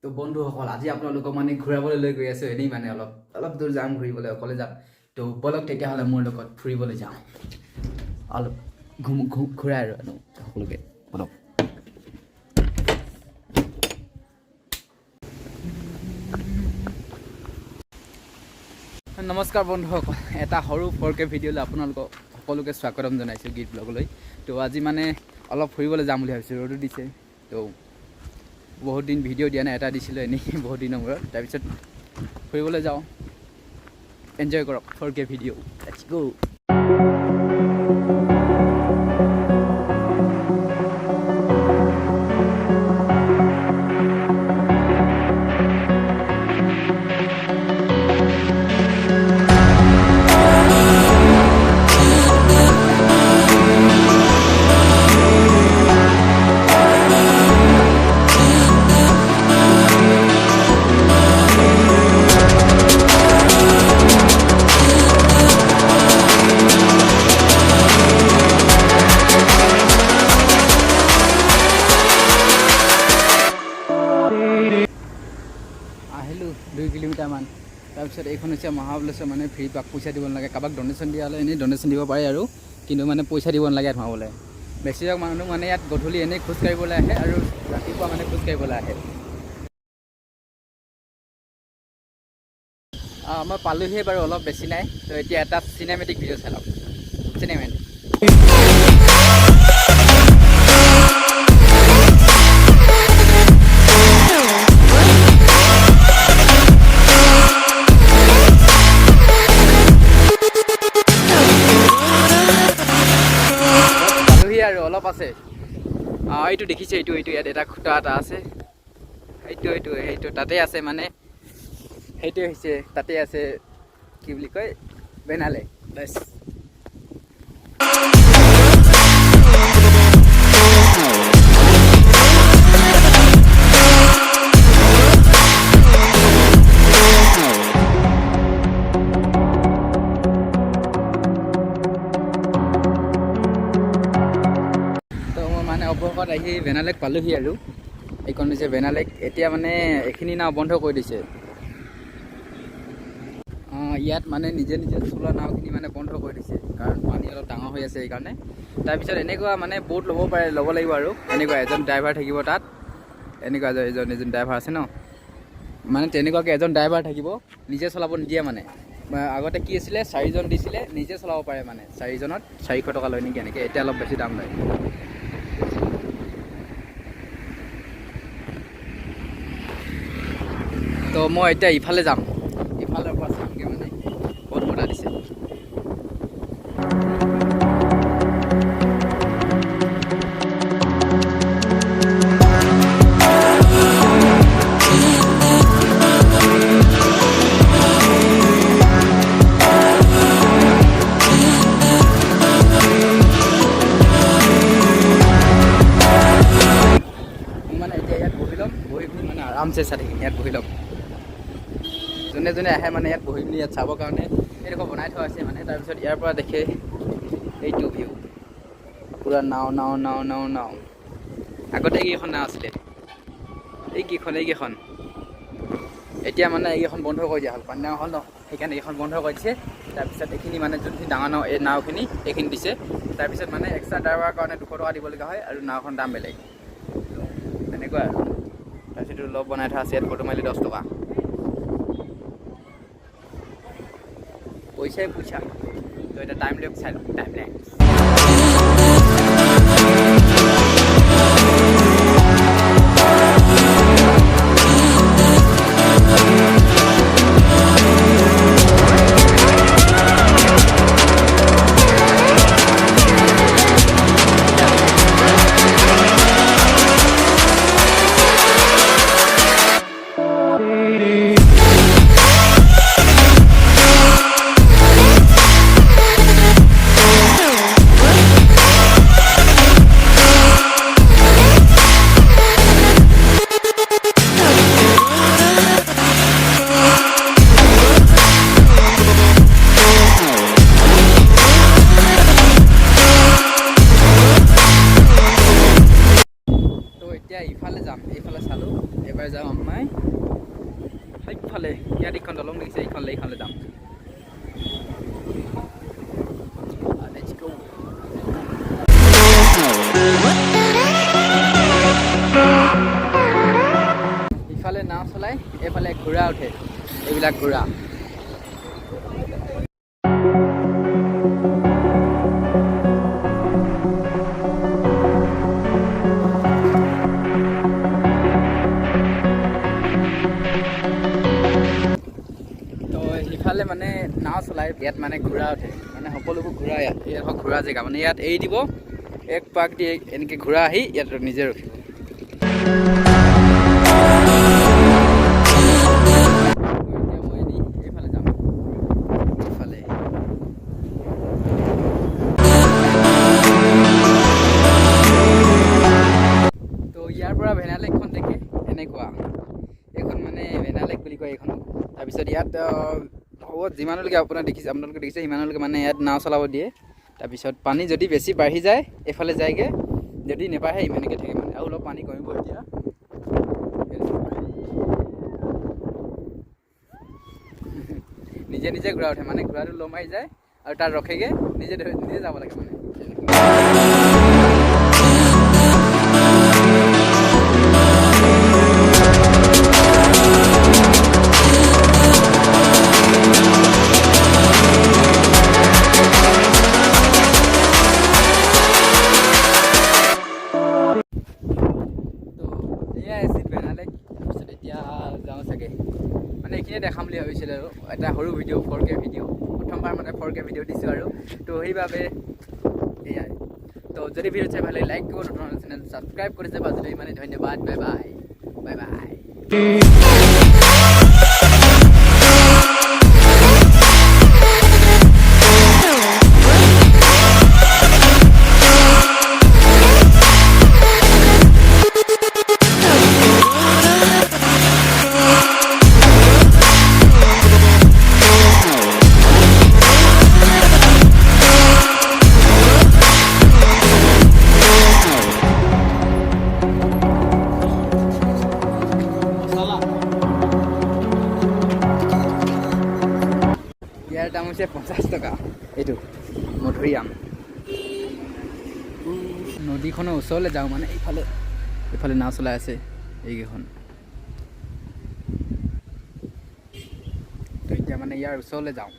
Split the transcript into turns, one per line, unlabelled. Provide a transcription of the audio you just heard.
তো বন্ধুসকল আজি আপোনালোকক মানে ঘূৰাবলৈ লৈ গৈ আছোঁ এনেই মানে অলপ দূৰ যাম ঘূৰিবলৈ অকলে যাম তো বলক তেতিয়াহ'লে মোৰ লগত ফুৰিবলৈ যাওঁ অলপ ঘূৰাই আৰু সকলোকে বলক নমস্কাৰ বন্ধুসকল এটা সৰু 4K ভিডিঅ'লৈ আপোনালোকক সকলোকে স্বাগতম জনাইছোঁ GeEt ব্লগলৈ তো আজি মানে অলপ ফুৰিবলৈ যাম বুলি ভাবিছোঁ ৰ'দো দিছে তো বহুত দিন ভিডিঅ' দিয়া নাই এটা দিছিলোঁ এনেই বহুত দিনৰ মূৰত তাৰপিছত ফুৰিবলৈ যাওঁ এনজয় কৰক 4K ভিডিঅ' লেটছ গো আহিলোঁ 2 কিলোমিটাৰমান তাৰপিছত এইখন হৈছে মহাবলেশ্বৰ মানে ফ্ৰী পইচা দিব নালাগে কাৰোবাক ডনেশ্যন দিয়া হ'লে এনেই ডনেশ্যন দিব পাৰে আৰু কিন্তু মানে পইচা দিব নালাগে ইয়াত সোমাবলৈ বেছিভাগ মানুহ মানে ইয়াত গধূলি এনেই খোজকাঢ়িবলৈ আহে আৰু ৰাতিপুৱা মানে খোজকাঢ়িবলৈ আহে মই পালোহিয়ে বাৰু অলপ বেছি নাই তো এতিয়া এটা চিনেমেটিক ভিডিঅ' চাই লওক চিনেমেটিক আৰু অলপ আছে এইটো দেখিছে এইটো ইয়াত এটা খুঁটা এটা আছে সেইটো তাতে আছে মানে সেইটো হৈছে তাতে আছে কি বুলি কয় বেনালে বাছ অৱশেষত আহি ভেনালেক পালোহি আৰু এইখন হৈছে ভেনালেক এতিয়া মানে এইখিনি নাও বন্ধ কৰি দিছে ইয়াত মানে নিজে চলোৱা নাওখিনি মানে বন্ধ কৰি দিছে কাৰণ পানী অলপ ডাঙৰ হৈ আছে সেইকাৰণে তাৰপিছত এনেকুৱা মানে বহুত ল'ব লাগিব আৰু এনেকুৱা এজন ড্ৰাইভাৰ থাকিব তাত এনেকুৱা এজন ড্ৰাইভাৰ আছে ন মানে তেনেকুৱাকৈ এজন ড্ৰাইভাৰ থাকিব নিজে চলাব নিদিয়ে মানে আগতে কি আছিলে 4জন দিছিলে নিজে চলাব পাৰে মানে 4জনত 400 টকা লয় নেকি এনেকৈ এতিয়া অলপ বেছি দাম লয় তো মই এতিয়া ইফালে যাম ইফালৰ পৰা চামগৈ মানে বহুত বতাহ দিছে মানে এতিয়া ইয়াত বহি ল'ম বহি মানে আৰামছে চাই থাকিম ইয়াত বহি ল'ম যোনে আহে মানে ইয়াত বহি পিনি ইয়াত চাবৰ কাৰণে এনেকুৱা বনাই থোৱা আছে মানে তাৰপিছত ইয়াৰ পৰা দেখে এইটো ভিউ পূৰা নাও আগতে এইকেইখন নাও আছিলে এইকেইখন এতিয়া মানে এইকেইখন বন্ধ কৰি দিয়া হ'ল পানী ডাঙৰ হ'ল ন সেইকাৰণে এইখন বন্ধ কৰি দিছে তাৰপিছত এইখিনি মানে যোনখিনি ডাঙৰ নাও এই নাওখিনি এইখিনি দিছে তাৰপিছত মানে এক্সট্ৰা ড্ৰাইভাৰৰ কাৰণে 200 টকা দিবলগীয়া হয় আৰু নাওখন দাম বেলেগ তেনেকুৱা আৰু তাৰপিছত লগ বনাই থোৱা আছে ইয়াত ফটো মাৰিলে 10 টকা পইচা তো এটা টাইম লেপস চাই টাইম লেপস মই সেইফালে ইয়াত এইখন দলং দেখিছে এইখনলৈ যাম ইফালে নাও চলাই এইফালে ঘোঁৰা উঠে এইবিলাক ঘোঁৰা ইফালে মানে নাও চলাই ইয়াত মানে ঘোঁৰা উঠে মানে সকলোবোৰ ঘোঁৰা ইয়াত ঘোঁৰা জেগা মানে ইয়াত এৰি দিব এক পাক দিয়ে এনেকৈ ঘোঁৰা আহি ইয়াত নিজে ৰখিব এইফালে যাম ইফালে তো ইয়াৰ পৰা ভেনা লেকখন দেখে এনেকুৱা এইখন মানে ভেনা লেক বুলি কয় এইখন তাৰপিছত ইয়াত হ'ব যিমানলৈকে আপোনালোকে দেখিছে সিমানলৈকে মানে ইয়াত নাও চলাব দিয়ে তাৰপিছত পানী যদি বেছি বাঢ়ি যায় এইফালে যায়গৈ যদি নেবাঢ়ে ইমানকৈ থাকে মানে আৰু অলপ পানী কমিব এতিয়া নিজে নিজে ঘোঁৰা উঠে মানে ঘোঁৰাটো ল মাৰি যায় আৰু তাত ৰখেগৈ নিজে যাব লাগে মানে এতিয়া যাওঁ চাগে মানে এইখিনিয়ে দেখাম বুলি ভাবিছিলোঁ আৰু এটা সৰু ভিডিঅ' 4K ভিডিঅ' প্ৰথমবাৰ মানে 4K ভিডিঅ' দিছোঁ আৰু তো সেইবাবে এয়াই তো যদি ভিডিঅ' চাই ভাল লাগে লাইক কৰিব নতুন চেনেল ছাবস্ক্ৰাইব কৰিছে বা যদি ইমানেই ধন্যবাদ বাই বাই ইয়াৰ দাম হৈছে 50 টকা এইটো মধুৰিআম নদীখনৰ ওচৰলৈ যাওঁ মানে এইফালে নাও চলাই আছে এইকেইখন তো এতিয়া মানে ইয়াৰ ওচৰলৈ যাওঁ